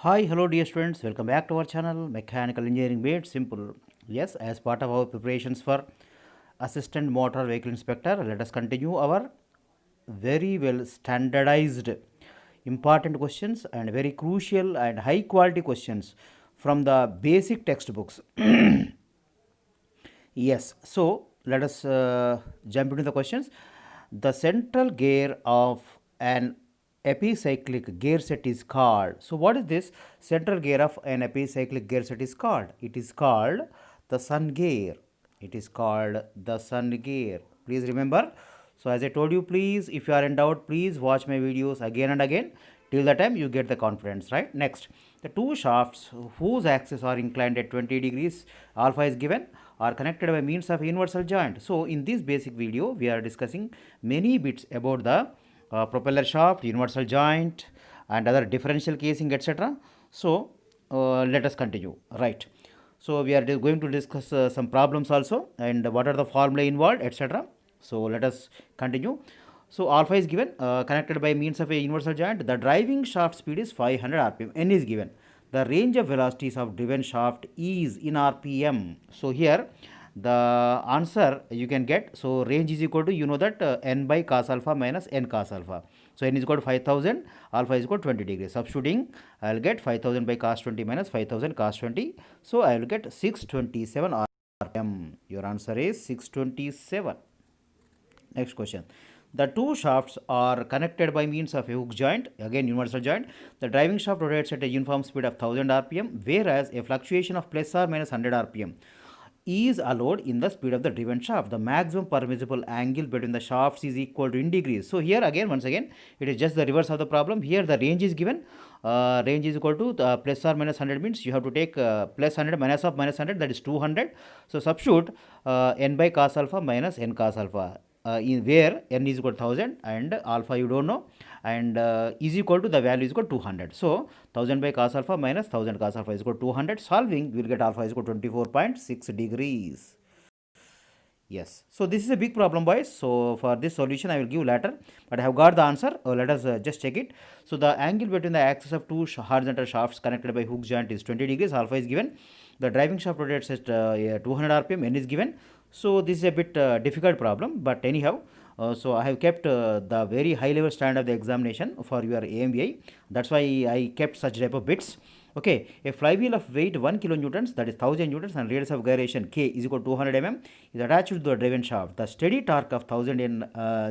Hi, hello dear students, welcome back to our channel Mechanical Engineering Made Simple. Yes, as part of our preparations for Assistant Motor Vehicle Inspector, let us continue our very well standardized important questions and very crucial and high quality questions from the basic textbooks. Yes, so let us jump into the questions. The central gear of an epicyclic gear set is called. So, what is this central gear of an epicyclic gear set is called? It is called the sun gear. It is called the sun gear. Please remember. So, as I told you, please, if you are in doubt, please watch my videos again and again till the time you get the confidence, right? Next, the two shafts whose axes are inclined at 20 degrees alpha is given are connected by means of universal joint. So, in this basic video, we are discussing many bits about the propeller shaft, universal joint and other differential casing, etc. So, let us continue, right. So, we are going to discuss some problems also and what are the formulae involved, etc. So, let us continue. So, alpha is given connected by means of a universal joint. The driving shaft speed is 500 rpm. N is given. The range of velocities of driven shaft is in rpm. So, here the answer you can get. So, range is equal to, you know that n by cos alpha minus n cos alpha. So, n is equal to 5000, alpha is equal to 20 degrees. Substituting, I will get 5000 by cos 20 minus 5000 cos 20. So, I will get 627 rpm. Your answer is 627. Next question. The two shafts are connected by means of a hook joint, again universal joint. The driving shaft rotates at a uniform speed of 1000 rpm, whereas a fluctuation of plus or minus 100 rpm is allowed in the speed of the driven shaft. The maximum permissible angle between the shafts is equal to in degrees. So, here again, once again, it is just the reverse of the problem. Here the range is given. Range is equal to plus or minus 100 means you have to take plus 100 minus of minus 100, that is 200. So, substitute n by cos alpha minus n cos alpha. In where n is equal to 1000 and alpha you don't know, and is equal to the value is equal to 200. So, 1000 by cos alpha minus 1000 cos alpha is equal to 200. Solving, we will get alpha is equal to 24.6 degrees. Yes. So, this is a big problem, boys. So, for this solution I will give later, but I have got the answer. Let us just check it. So, the angle between the axis of two horizontal shafts connected by hook joint is 20 degrees. Alpha is given. The driving shaft rotates at 200 rpm. N is given. So, this is a bit difficult problem, but anyhow, so I have kept the very high level standard of the examination for your AMBI. That's why I kept such type of bits. Okay, a flywheel of weight 1 kilonewtons, that is 1000 newtons, and radius of gyration k is equal to 200 mm is attached to the driven shaft. The steady torque of 1000 in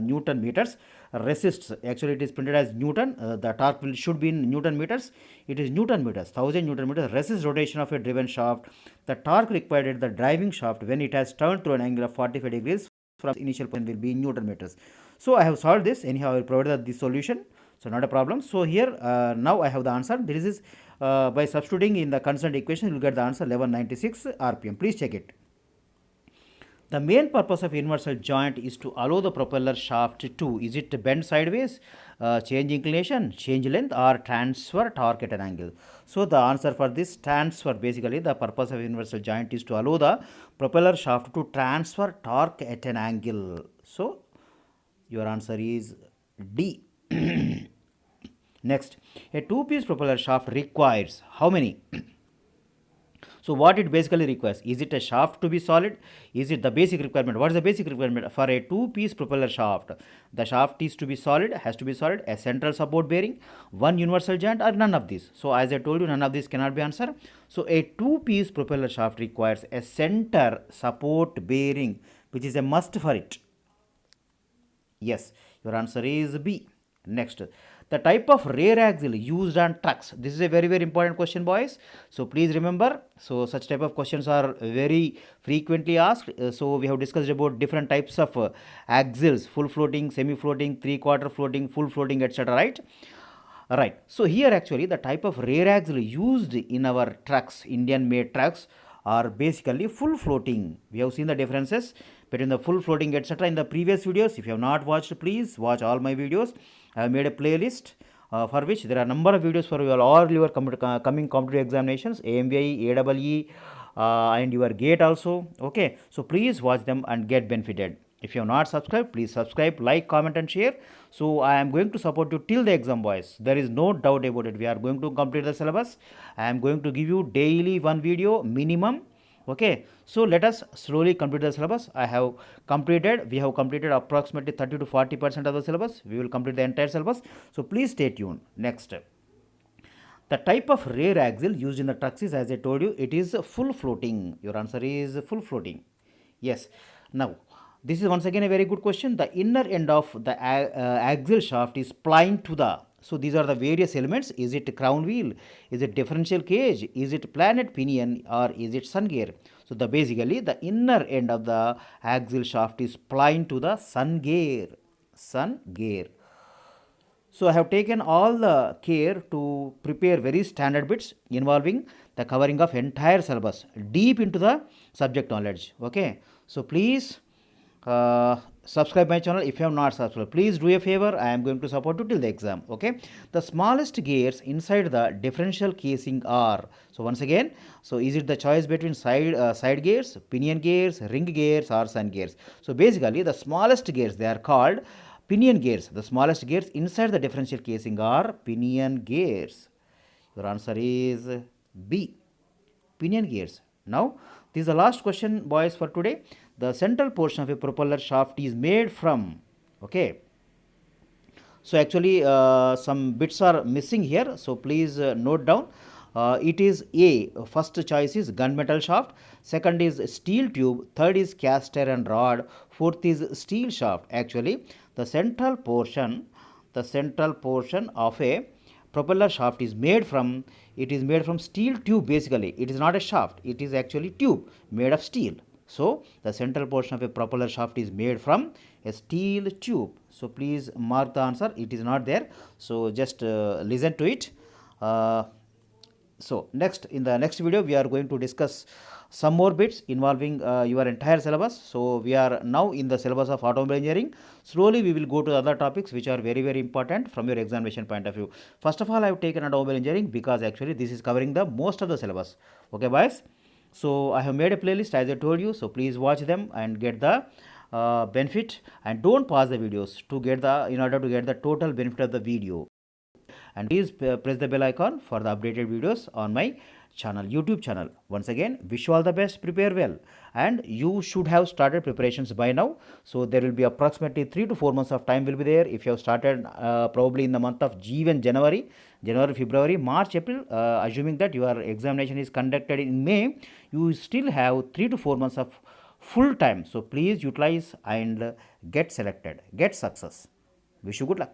Newton meters resists. Actually, it is printed as Newton. The torque should be in Newton meters. It is Newton meters. 1000 Newton meters resists rotation of a driven shaft. The torque required at the driving shaft when it has turned through an angle of 45 degrees from initial point will be in Newton meters. So, I have solved this. Anyhow, I will provide the solution. So, not a problem. So, here now I have the answer. This is by substituting in the concerned equation, you will get the answer 1196 rpm. Please check it. The main purpose of universal joint is to allow the propeller shaft to, is it bend sideways, change inclination, change length, or transfer torque at an angle. So, the answer for this transfer, basically the purpose of universal joint is to allow the propeller shaft to transfer torque at an angle. So, your answer is D. Next, a two-piece propeller shaft requires how many? So, what it basically requires? Is it a shaft to be solid? Is it the basic requirement? What is the basic requirement for a two-piece propeller shaft? The shaft is to be solid, has to be solid, a central support bearing, one universal joint, or none of these. So, as I told you, none of these cannot be answered. So, a two-piece propeller shaft requires a center support bearing, which is a must for it. Yes, your answer is B. Next, the type of rear axle used on trucks. This is a very important question, boys. So, please remember. So, such type of questions are very frequently asked. So, we have discussed about different types of axles: full floating, semi floating, 3/4 floating, full floating, etc. Right? Right. So, here actually the type of rear axle used in our trucks, Indian made trucks, are basically full floating. We have seen the differences between the full floating, etc. in the previous videos. If you have not watched, please watch all my videos. I have made a playlist for which there are a number of videos for all your coming competitive examinations, AMVI, AEE, and your GATE also. Okay, so please watch them and get benefited. If you have not subscribed, please subscribe, like, comment, and share. So I am going to support you till the exam, boys. There is no doubt about it. We are going to complete the syllabus. I am going to give you daily one video minimum. Okay, so let us slowly complete the syllabus. We have completed approximately 30 to 40% of the syllabus. We will complete the entire syllabus. So please stay tuned. Next, the type of rear axle used in the trucks is, as I told you, it is full floating. Your answer is full floating. Yes. Now, this is once again a very good question. The inner end of the axle shaft is pliant to the. So these are the various elements. Is it crown wheel? Is it differential cage? Is it planet pinion, or is it sun gear? So the basically the inner end of the axle shaft is pliant to the sun gear. Sun gear. So I have taken all the care to prepare very standard bits involving the covering of entire syllabus deep into the subject knowledge. Okay. So please subscribe my channel if you have not subscribed. Please do a favor. I am going to support you till the exam. Okay. The smallest gears inside the differential casing are. So once again, so is it the choice between side gears, pinion gears, ring gears, or sun gears? So basically the smallest gears, they are called pinion gears. The smallest gears inside the differential casing are pinion gears. Your answer is B. Pinion gears. Now, this is the last question, boys, for today. The central portion of a propeller shaft is made from. Okay. So actually, some bits are missing here. So please note down. It is A. First choice is gunmetal shaft. Second is steel tube. Third is cast iron rod. Fourth is steel shaft. Actually, the central portion of a propeller shaft is made from. It is made from steel tube. Basically, it is not a shaft. It is actually tube made of steel. So the central portion of a propeller shaft is made from a steel tube. So please mark the answer. It is not there. So just listen to it. So next, in the next video, we are going to discuss some more bits involving your entire syllabus. So we are now in the syllabus of automobile engineering. Slowly we will go to other topics which are very, very important from your examination point of view. First of all, I have taken automobile engineering because actually this is covering the most of the syllabus. Okay, boys. So I have made a playlist as I told you. So please watch them and get the benefit, and don't pause the videos to get the in order to get the total benefit of the video. And please press the bell icon for the updated videos on my channel, YouTube channel. Once again, wish you all the best, prepare well, and you should have started preparations by now. So there will be approximately 3 to 4 months of time will be there. If you have started probably in the month of January, February, March, April, assuming that your examination is conducted in May, you still have 3 to 4 months of full time. So please utilize and get selected, get success. Wish you good luck.